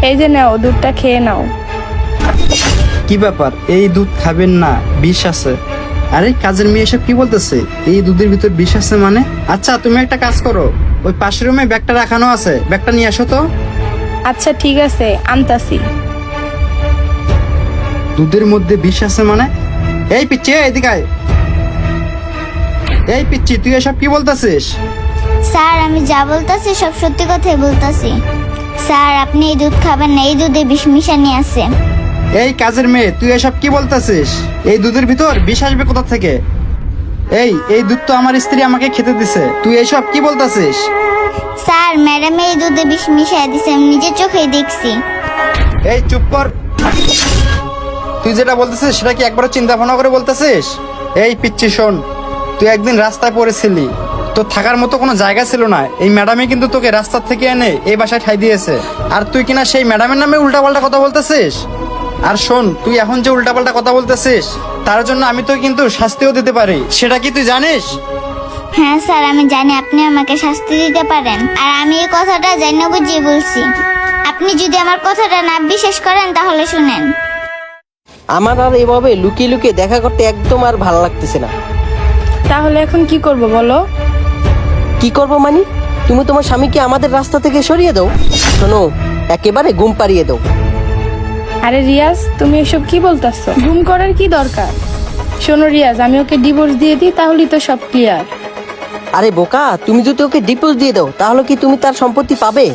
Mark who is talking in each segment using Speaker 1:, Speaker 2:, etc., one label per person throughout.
Speaker 1: এই যে নাও, দুধটা খেয়ে নাও।
Speaker 2: কি ব্যাপার, এই দুধ খাবেন না, বিষ আছে। আরে কাজের মেয়ে এসব কি বলতেছে? এই দুধের ভিতর বিষ আছে মানে? আচ্ছা তুমি একটা কাজ করো, ওই পাশের রুমে ব্যাগটা রাখানো আছে, ব্যাগটা নিয়ে আসো তো।
Speaker 1: আচ্ছা ঠিক আছে, আনতাছি।
Speaker 2: দুধের মধ্যে বিষ আছে মানে? এই পিচ্ছি, এদিকে আয়। এই পিচ্ছি, তুই এসব কি বলতেছিস?
Speaker 3: স্যার আমি যা বলতাছি সব সত্যি কথাই বলতাছি। স্যার আপনি এই দুধ খাবেন না, এই দুধে বিষ মিশানি আছে।
Speaker 2: এই কাজের মেয়ে, তুই এসব কি বলতেছিস? এই দুধের ভিতর বিষ আসবে কোথা থেকে? এই দুধ তো আমার স্ত্রী আমাকে খেতে দিছে, তুই এসব কি বলতেছিস?
Speaker 3: স্যার ম্যাডাম এই দুধে বিষ মিশাই দিছে, আমি নিজের চোখেই দেখছি।
Speaker 2: এই চুপ কর। তুই যেটা বলতেছিস সেটা কি একবার চিন্তা ভাবনা করে বলতেছিস? এই পিচ্ছি শোন, তুই একদিন রাস্তায় পড়েছিলি, তোর থাকার মতো কোনো জায়গা ছিল না। এই ম্যাডামই কিন্তু তোকে রাস্তার থেকে এনে এই বাসায় ঠাই দিয়েছে, আর তুই কিনা সেই ম্যাডামের নামে উল্টাপাল্টা কথা বলতেছিস। আর শোন, তুই এখন যে উল্টাপাল্টা কথা বলতেছিস তার জন্য আমি তো কিন্তু শাস্তিও দিতে পারি, সেটা কি তুই জানিস?
Speaker 3: হ্যাঁ স্যার আমি জানি আপনি আমাকে শাস্তি দিতে পারেন, আর আমি এই কথাটা জানি না বুঝিয়ে বলছি। আপনি যদি আমার কথাটা না বিশ্বাস করেন তাহলে শুনেন।
Speaker 4: আমার আর এভাবে লুকিয়ে লুকিয়ে দেখা করতে একদম আর ভালো লাগতেছে না।
Speaker 1: তাহলে এখন কি করব বলো?
Speaker 4: কি করব মানে? তুমি তোমার স্বামীকে আমাদের রাস্তা থেকে সরিয়ে দাও। শোনো, একেবারে ঘুম পাড়িয়ে দাও।
Speaker 1: আরে রিয়াজ, তুমি এসব কি বলতাছো? ঘুম করার কি দরকার? শোনো রিয়াজ, আমি ওকে ডিভোর্স দিয়ে দিই, তাহলেই তো সব ক্লিয়ার।
Speaker 4: আরে বোকা, তুমি যদি ওকে ডিভোর্স দিয়ে দাও তাহলে কি তুমি তার সম্পত্তি পাবে?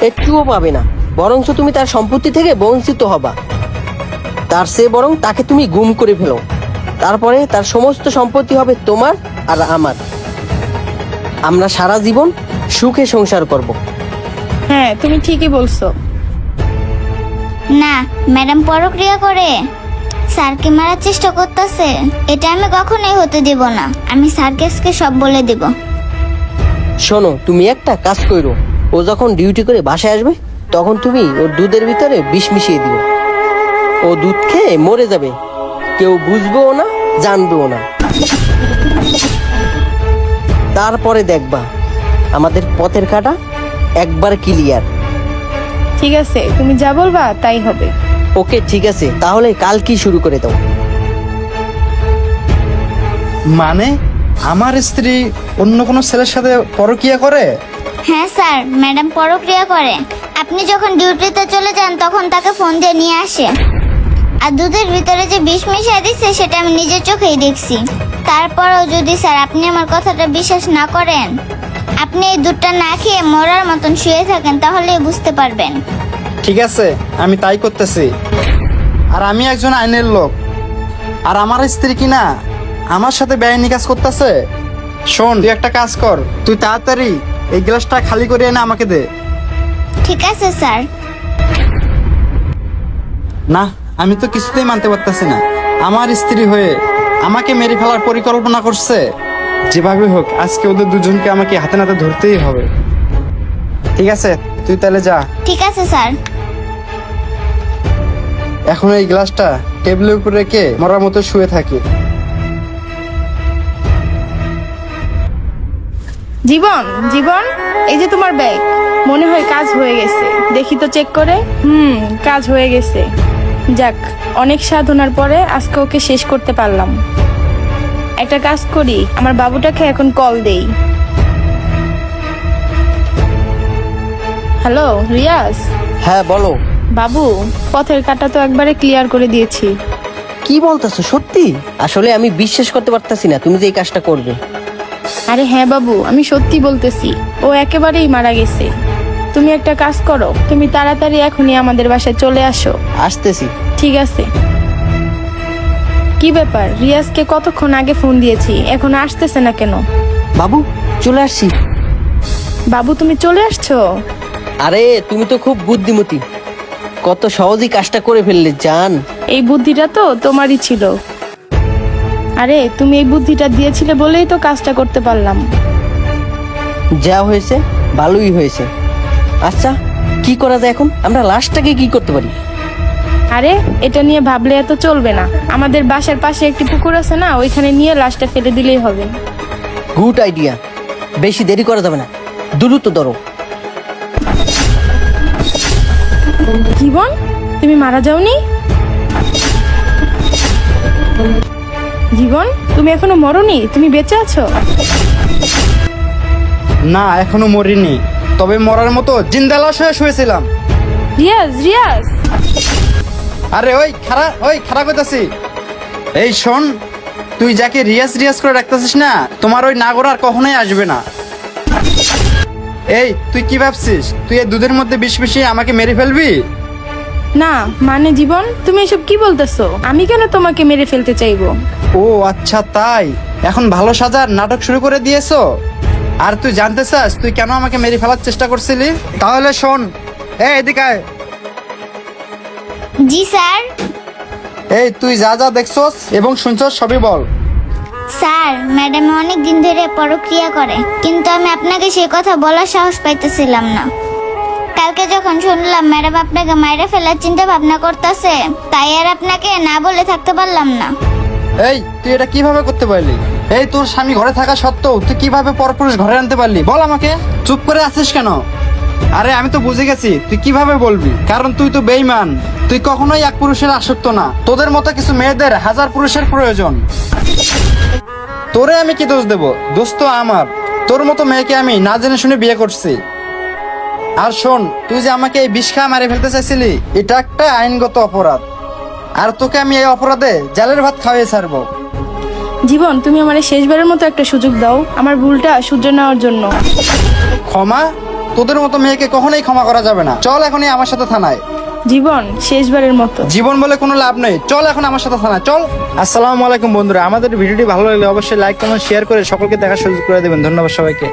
Speaker 4: একটুও পাবে না, বরঞ্চ তুমি তার সম্পত্তি থেকে বঞ্চিত হবা। তার চেয়ে বরং তাকে তুমি গুম করে ফেলো, তারপরে তার সমস্ত সম্পত্তি হবে তোমার আর আমার। আমরা সারা জীবন সুখে সংসার করব।
Speaker 1: হ্যাঁ তুমি ঠিকই বলছো।
Speaker 3: না, ম্যাডাম পরক্রিয়া করে স্যারকে মারার চেষ্টা করতেছে, এটা আমি কখনোই হতে দেব না। আমি স্যারকে সব বলে দেব।
Speaker 4: শোনো, তুমি একটা কাজ করো, ও যখন ডিউটি করে বাসায় আসবে তখন তুমি ওর দুধের ভিতরে বিষ মিশিয়ে দিও। ও দুধ খেয়ে মরে যাবে, কেউ বুঝবেও না, জানবেও না। তারপরে দেখবা আমাদের পথের কাটা একবার ক্লিয়ার।
Speaker 1: ঠিক আছে, তুমি যা বলবা তাই হবে।
Speaker 4: ওকে ঠিক আছে, তাহলে কাল কি শুরু করে দাও।
Speaker 2: মানে আমার স্ত্রী অন্য কোনো ছেলের সাথে পরকীয়া করে?
Speaker 3: হ্যাঁ স্যার, ম্যাডাম পরক্রিয়া করে। আপনি যখন ডিউটিতে চলে যান তখন তাকে ফোন দিয়ে নিয়ে আসে, আর দুধের ভিতরে যে বিষ মিশিয়ে দিচ্ছে সেটা আমি নিজের চোখেই দেখছি। তারপরেও যদি স্যার আপনি আমার কথাটা বিশ্বাস না করেন, আপনি এই দুধটা না খেয়ে মরার মতন শুয়ে থাকেন, তাহলেই বুঝতে পারবেন।
Speaker 2: ঠিক আছে, আমি তাই করতেছি। আর আমি একজন আইনের লোক, আর আমার স্ত্রী কিনা আমার সাথে বেআইনি কাজ করতেছে। শোন, তুই একটা কাজ কর, তুই তাড়াতাড়ি এই গ্লাসটা খালি করে এনে আমাকে দে।
Speaker 3: ঠিক আছে স্যার।
Speaker 2: না, আমি তো কিছুতেই মানতে পারতেছি না। আমার স্ত্রী হয়ে আমাকে মেরে ফেলার পরিকল্পনা করছে। যেভাবে হোক আজকে ওদের দুজনকে আমাকে হাতে নাতে ধরতেই হবে। ঠিক আছে, তুই তাহলে যা।
Speaker 3: ঠিক আছে স্যার।
Speaker 2: এখন এই গ্লাসটা টেবিলের উপর রেখে মরার মতো শুয়ে থাকি।
Speaker 1: জীবন, জীবন, এই যে তোমার ব্যাগ। মনে হয় কাজ হয়ে গেছে, দেখি তো চেক করে। কাজ হয়ে গেছে। যাক, অনেক সাধনার পরে আজকে ওকে শেষ করতে পারলাম। একটা কাজ করি, আমার বাবুটাকে এখন কল দেই। হ্যালো রিয়াজ।
Speaker 4: হ্যাঁ বলো।
Speaker 1: বাবু, পথের কাটা তো একবারে ক্লিয়ার করে দিয়েছি।
Speaker 4: কি বলতেছো সত্যি? আসলে আমি বিশ্বাস করতে পারতাছি না তুমি যে এই কাজটা করবে।
Speaker 1: আরে হ্যাঁ বাবু, আমি সত্যি বলতেছি, ও একেবারেই মারা গেছে। তুমি একটা কাজ করো, তুমি তাড়াতাড়ি এখনই আমাদের বাসায় চলে আসো।
Speaker 4: আসতেছি।
Speaker 1: ঠিক আছে। কি ব্যাপার, রিয়াজকে কতক্ষণ আগে ফোন দিয়েছি, এখন আসতেছে না কেন?
Speaker 4: বাবু চলে আসছি।
Speaker 1: বাবু তুমি চলে আসছো?
Speaker 4: আরে তুমি তো খুব বুদ্ধিমতী, কত সহজেই কাজটা করে ফেললে জান।
Speaker 1: এই বুদ্ধিটা তো তোমারই ছিল। আরে তুমি এই বুদ্ধিটা দিয়েছিলে বলেই তো কাজটা করতে পারলাম।
Speaker 4: যা হয়েছে ভালোই হয়েছে। আচ্ছা কি করা যায় এখন? আমরা লাশটাকে কি করতে পারি?
Speaker 1: আরে এটা নিয়ে ভাবলে এত চলবে না। আমাদের বাসার পাশে একটি পুকুর আছে না, ওইখানে নিয়ে লাশটা ফেলে দিলেই হবে।
Speaker 4: গুড আইডিয়া, বেশি দেরি করা যাবে না, দ্রুত ধরো।
Speaker 1: জীবন, তুমি মারা যাওনি? জীবন, তুমি এখনো মরনি, তুমি বেঁচে আছো?
Speaker 2: না, এখনো মরিনি, তবে মরার মতো জিন্দা লাশ হয়ে শুয়েছিলাম।
Speaker 1: রিয়াজ, রিয়াজ।
Speaker 2: আরে ওই খারাপ হইতাছি। এই শোন, তুই যাকে রিয়াজ রিয়াজ করে রাখতেছিস না, তোমার ওই নাগর আর কখনোই আসবে না। এই তুই কি ভাবছিস তুই এই দুধের মধ্যে বিষ মিশিয়ে আমাকে মেরে ফেলবি?
Speaker 1: না মানে জীবন, তুমি এসব কি বলতেছো? আমি কেন তোমাকে মেরে ফেলতে চাইবো?
Speaker 2: ও আচ্ছা, তাই এখন ভালো সাজার নাটক শুরু করে দিয়েছো। আর তুই জানতে চাস তুই কেন আমাকে মেরে ফেলার চেষ্টা করছিলি? তাহলে শোন, এই এদিকে আয়।
Speaker 3: জি স্যার।
Speaker 2: এই তুই যা যা দেখছস এবং শুনছস সবই বল।
Speaker 3: স্যার, ম্যাডাম অনেক দিন ধরে পরক্রিয়া করে, কিন্তু আমি আপনাকে সে কথা বলার সাহস পাইতেছিলাম না। কালকে যখন শুনলাম ম্যাডাম আপনাকে মাইরে ফেলার চিন্তা ভাবনা করতেছে, তাই আর আপনাকে না বলে থাকতে পারলাম না।
Speaker 2: এই তুই এটা কিভাবে করতে পারলি? এই তোর স্বামী ঘরে থাকা সত্ত্বেও তুই কিভাবে পরপুরুষ ঘরে আনতে পারলি? বল আমাকে। চুপ করে আছিস কেন? আরে আমি তো বুঝে গেছি তুই কিভাবে বলবি, কারণ তুই তো বেঈমান। তুই কখনোই এক পুরুষের আসক্ত না, তোদের মতো কিছু মেয়েদের হাজার পুরুষের প্রয়োজন। তোরে আমি কি দোষ দেব? দোষ তো আমার। তোর মতো মেয়েকে আমি না জেনে শুনে বিয়ে করছি। আর শোন, তুই যে আমাকে এই বিষ খাওয়া মারে ফেলতে চাইছিলি, এটা একটা আইনগত অপরাধ। আর তোকে আমি এই অপরাধে জেলের ভাত খাওয়াই ছাড়বো।
Speaker 1: জীবন, তুমি আমার শেষবারের মতো একটা সুযোগ দাও আমার ভুলটা শুধরে নেওয়ার জন্য।
Speaker 2: ক্ষমা? তোদের মতো মেয়েকে কখনোই ক্ষমা করা যাবে না। চল এখনই আমার সাথে থানায়।
Speaker 1: জীবন, শেষবারের মতো।
Speaker 2: জীবন বলে কোনো লাভ নেই, চল এখন আমার সাথে থানায় চল। আসসালামু আলাইকুম বন্ধুরা, আমাদের ভিডিওটি ভালো লাগলে অবশ্যই লাইক কমেন্ট শেয়ার করে সকলকে দেখার সুযোগ করে দেবেন। ধন্যবাদ সবাইকে।